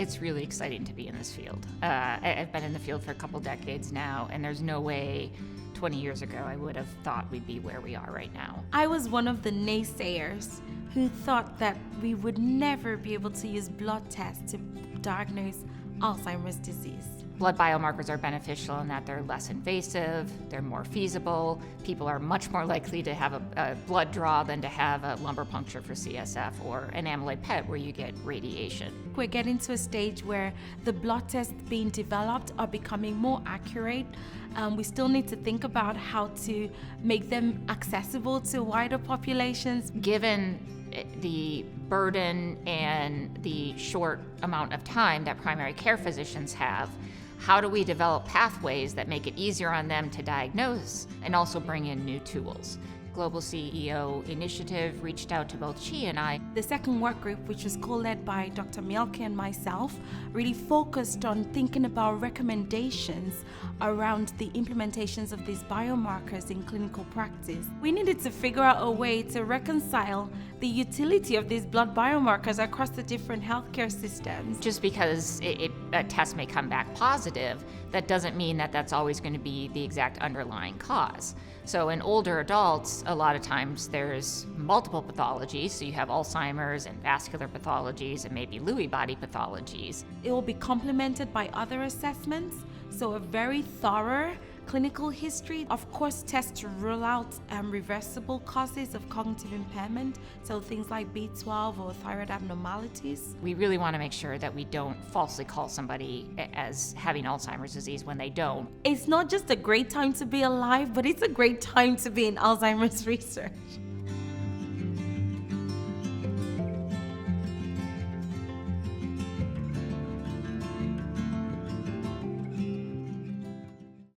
It's really exciting to be in this field. I've been in the field for a couple decades now, and there's no way 20 years ago I would have thought we'd be where we are right now. I was one of the naysayers who thought that we would never be able to use blood tests to diagnose Alzheimer's disease. Blood biomarkers are beneficial in that they're less invasive, they're more feasible. People are much more likely to have a blood draw than to have a lumbar puncture for CSF or an amyloid PET where you get radiation. We're getting to a stage where the blood tests being developed are becoming more accurate. We still need to think about how to make them accessible to wider populations. Given the burden and the short amount of time that primary care physicians have, how do we develop pathways that make it easier on them to diagnose and also bring in new tools? Global CEO Initiative reached out to both she and I. The second work group, which was co-led by Dr. Mielke and myself, really focused on thinking about recommendations around the implementations of these biomarkers in clinical practice. We needed to figure out a way to reconcile the utility of these blood biomarkers across the different healthcare systems. Just because a test may come back positive, that doesn't mean that that's always going to be the exact underlying cause. So in older adults, a lot of times there's multiple pathologies. So you have Alzheimer's and vascular pathologies and maybe Lewy body pathologies. It will be complemented by other assessments, so a very thorough clinical history. Of course, tests to rule out reversible causes of cognitive impairment, so things like B12 or thyroid abnormalities. We really want to make sure that we don't falsely call somebody as having Alzheimer's disease when they don't. It's not just a great time to be alive, but it's a great time to be in Alzheimer's research.